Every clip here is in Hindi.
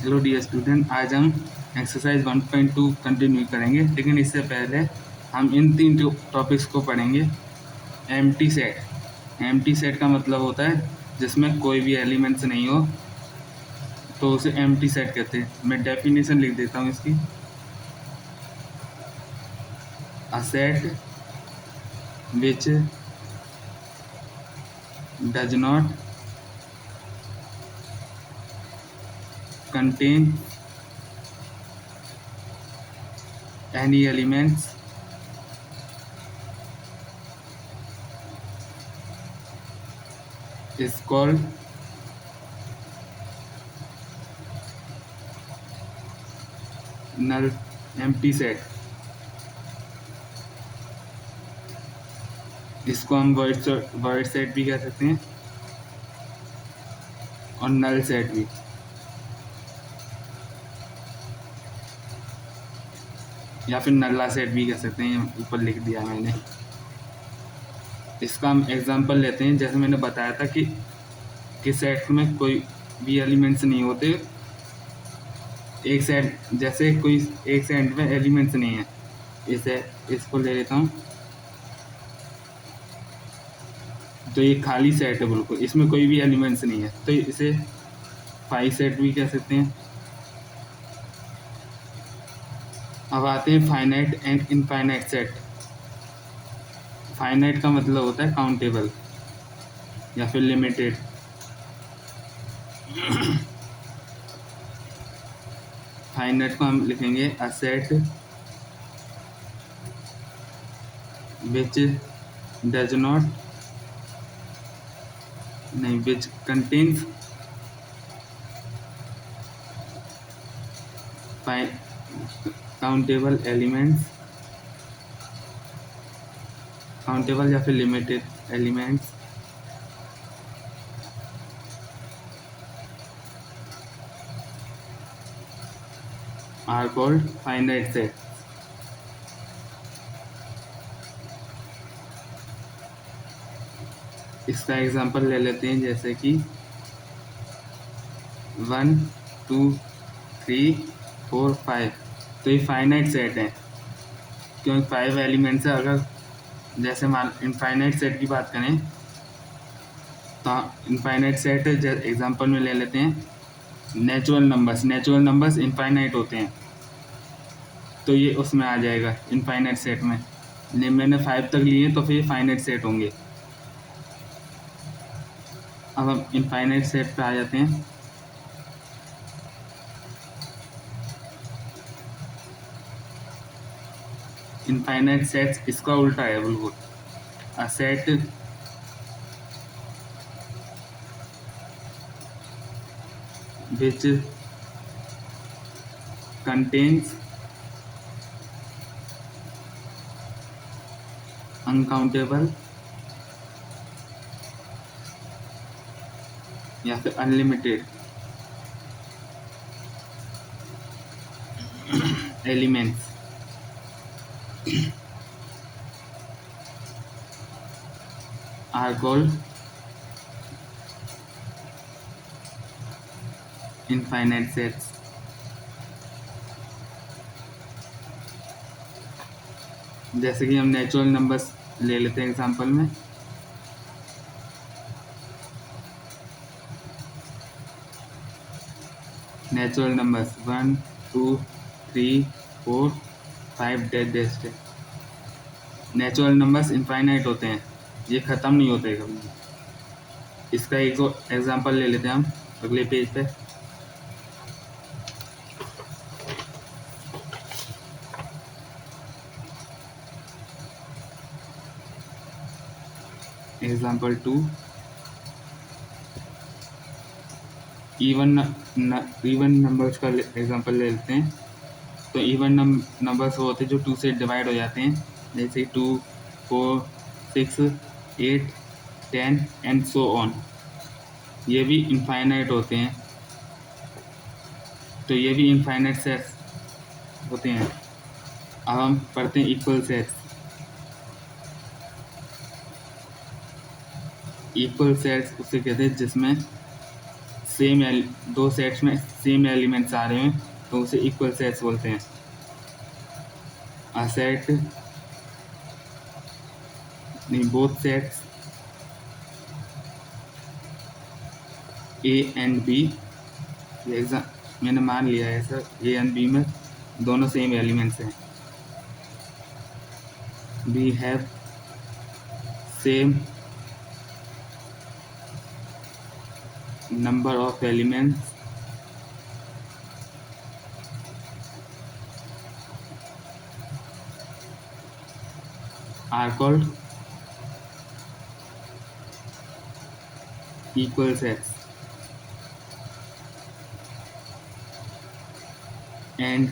हेलो डियर स्टूडेंट, आज हम एक्सरसाइज 1.2 कंटिन्यू करेंगे, लेकिन इससे पहले हम इन 3 टॉपिक्स को पढ़ेंगे। Empty set. एम्प्टी सेट का मतलब होता है जिसमें कोई भी एलिमेंट्स नहीं हो, तो उसे एम्प्टी सेट कहते हैं। मैं डेफिनेशन लिख देता हूँ इसकी। अ set which does not contain any elements is called null empty set। इसको हम वर्ड सेट भी कह सकते हैं और नल सेट भी। या फिर नल्ला सेट भी कह सकते हैं, ऊपर लिख दिया मैंने। इसका हम एग्जांपल लेते हैं। जैसे मैंने बताया था कि सेट में कोई भी एलिमेंट्स नहीं होते। एक सेट, जैसे कोई एक सेट में एलिमेंट्स नहीं है, इसको ले लेता हूँ। तो ये खाली सेट है बिल्कुल, इसमें कोई भी एलिमेंट्स नहीं है, तो इसे फाई सेट भी कह सकते हैं। अब आते हैं finite and infinite set. Finite का मतलब होता है काउंटेबल या फिर लिमिटेड। फाइनाइट को हम लिखेंगे a set which does not नहीं which contains countable elements, countable या फिर limited elements are called finite set. इसका एग्जांपल ले लेते हैं, जैसे कि 1 2 3 4 5। तो ये फाइनाइट सेट है क्योंकि 5 एलिमेंट्स है। अगर जैसे मान इनफाइनाइट सेट की बात करें तो इनफाइनाइट सेट एग्जांपल में ले लेते हैं नेचुरल नंबर्स इनफाइनाइट होते हैं, तो ये उसमें आ जाएगा इनफाइनाइट सेट में। मैंने 5 तक लिए तो फिर फाइनाइट सेट होंगे। अब हम इनफाइनाइट सेट पे आ जाते हैं। इनफाइनाइट सेट्स इसका उल्टा है बिल्कुल। A set which contains uncountable या फिर unlimited elements are called infinite sets। जैसे कि हम नेचुरल नंबर्स ले लेते हैं एग्जांपल में। Natural numbers 1 2 3 4 5 dead. Natural numbers infinite होते हैं, ये ख़त्म नहीं होते कभी। इसका एक एग्जांपल ले लेते हैं हम अगले पेज पे। एग्जांपल 2, इवन नंबर्स का एग्जांपल ले लेते हैं। तो इवन नंबर्स वो होते हैं जो 2 से डिवाइड हो जाते हैं, जैसे 2 4 6 8 10 एंड सो ऑन। ये भी इनफाइनाइट होते हैं, तो ये भी इनफाइनाइट सेट्स होते हैं। अब हम पढ़ते हैं इक्वल सेट्स। इक्वल सेट्स उसे कहते हैं जिसमें दो सेट्स में सेम एलिमेंट्स आ रहे हैं तो उसे इक्वल सेट्स बोलते हैं। अ सेट नहीं, both sets A and B, मैंने मान लिया है सर, ए एंड बी में दोनों सेम एलिमेंट्स हैं। We have same number of elements are called equal sets and,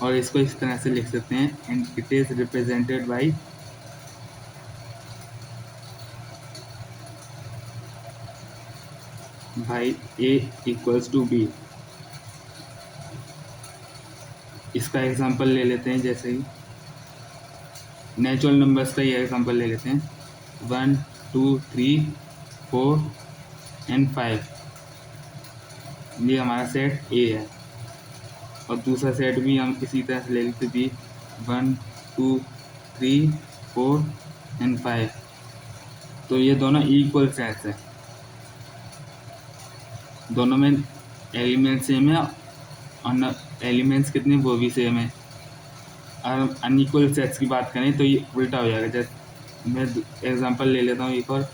और इसको इस तरह से लिख सकते हैं, and it is represented by A equals to B. इसका एग्जांपल ले लेते हैं, जैसे ही नेचुरल नंबर्स का ये एग्जांपल ले लेते हैं, 1 2 3 4 एंड 5, ये हमारा सेट ए है। और दूसरा सेट भी हम इसी तरह से ले लेते भी, 1 2 3 4 एंड 5, तो ये दोनों इक्वल सेट्स हैं, दोनों में एलिमेंट सेम है और एलिमेंट्स कितने वो भी सेम है। और अनइक्वल सेट्स की बात करें तो ये उल्टा हो जाएगा। जैसे मैं एग्जांपल ले लेता हूँ एक और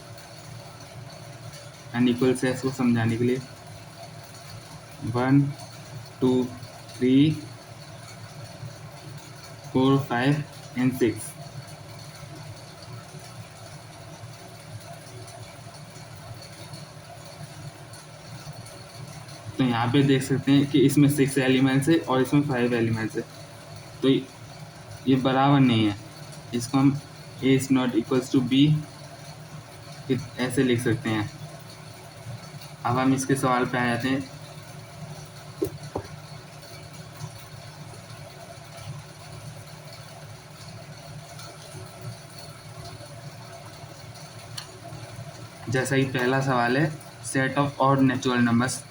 अनइक्वल सेट्स को समझाने के लिए, 1 2 3 4 5 एंड 6। तो यहाँ पे देख सकते हैं कि इसमें 6 एलिमेंट्स है और इसमें 5 एलिमेंट्स है, तो ये बराबर नहीं है। इसको हम A is not equals to B ऐसे लिख सकते हैं। अब हम इसके सवाल पे आ जाते हैं। जैसा कि पहला सवाल है, set of odd natural numbers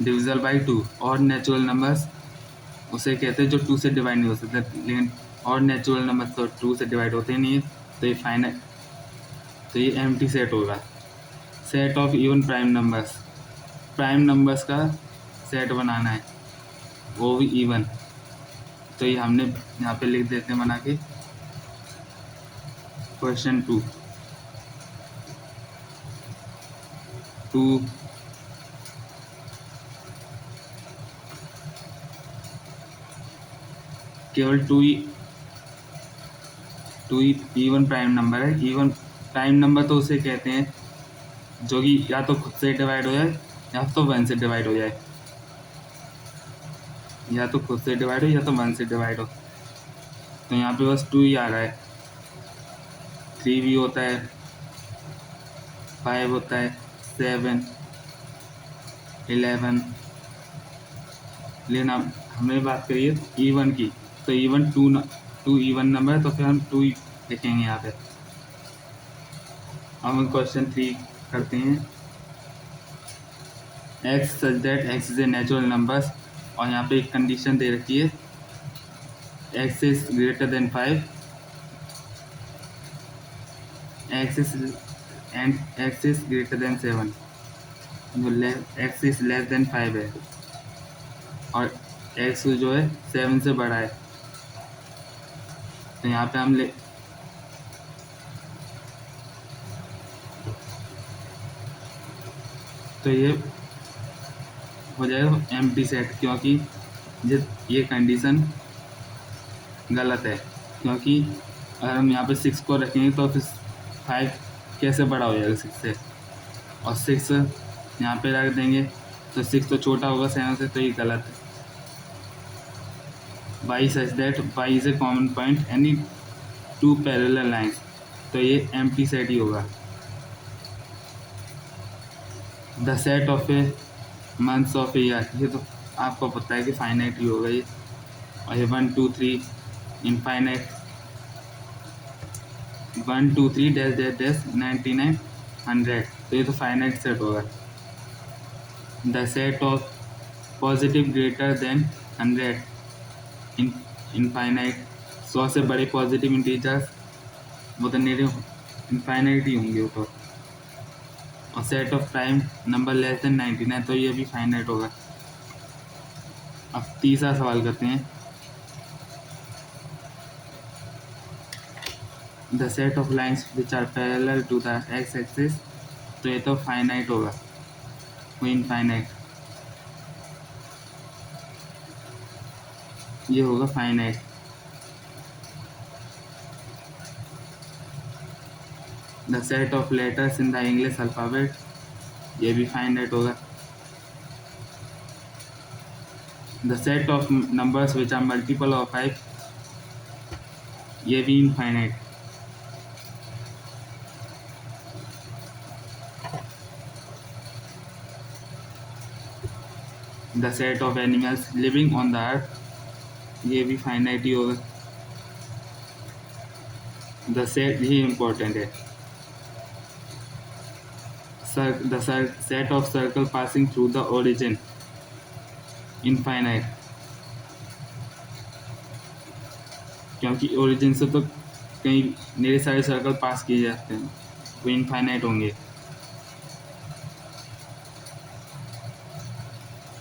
डिविजल by 2। Odd natural numbers उसे कहते हैं जो 2 से डिवाइड नहीं हो सकते, लेकिन ऑड नेचुरल नंबर्स तो 2 से डिवाइड होते नहीं है, तो ये फाइनल, तो ये एम्प्टी सेट होगा। Set of even prime numbers, prime numbers का सेट बनाना है, वो भी इवन, तो ये हमने यहाँ पे लिख देते हैं बना के, क्वेश्चन 2 केवल 2 इवन प्राइम नंबर है। इवन प्राइम नंबर तो उसे कहते हैं जो कि या तो खुद से डिवाइड हो जाए या तो 1 से डिवाइड हो जाए, या तो खुद से डिवाइड हो या तो 1 से डिवाइड हो। तो यहाँ पे बस 2 ही आ रहा है, 3 भी होता है, 5 होता है, 7 11, लेकिन अब हमने बात करी है इवन की, तो इवन 2 इवन नंबर है, तो फिर हम 2 ही लिखेंगे यहाँ पे। अब हम क्वेश्चन 3 करते हैं। X such that x is a natural numbers, और यहाँ पे एक कंडीशन दे रखी है, x is greater than 5, x is greater than 7, जो एक्स इज लेस देन 5 है, और एक्स जो है 7 से बड़ा है। तो यहाँ पे हम तो ये हो जाएगा एम्प्टी सेट, क्योंकि ये कंडीशन गलत है, क्योंकि अगर हम यहाँ पे 6 को रखेंगे तो फिर 5 कैसे बड़ा हो जाएगा 6 से, और 6 यहाँ पे रख देंगे तो 6 तो छोटा होगा 7 से, तो ये गलत है। y such that y is a common point any 2 parallel lines, तो ये एम्प्टी सेट ही होगा। The set of A months of a year, ये तो आपको पता है कि फाइनाइट ही होगा ये, और ये 1 2 3 इनफाइनाइट, 1 2 3 डैश डैश डैश 99 100, तो ये तो फाइनाइट सेट होगा। The set of positive greater than 100 in infinite. 100 से बड़े पॉजिटिव इंटीजर्स वो तो इनफाइनाइट ही होंगे वो तो। और set of prime number less than 99 तो ये भी फाइनाइट होगा। अब तीसरा सवाल करते हैं, the set of lines which are parallel to the x axis, तो ये तो फाइनाइट होगा, वो इनफाइनाइट, ये होगा finite. The set of letters in the English alphabet, ये भी फाइनाइट होगा। The set of numbers which are multiple of 5, ये भी infinite. The set of animals living on the earth, ये भी फाइनाइट ही होगा। द सेट ही इम्पोर्टेंट है, the set of circle passing through the origin, infinite, क्योंकि ओरिजिन से तो कई मेरे सारे सर्कल पास किए जाते हैं, वो इनफाइनाइट होंगे।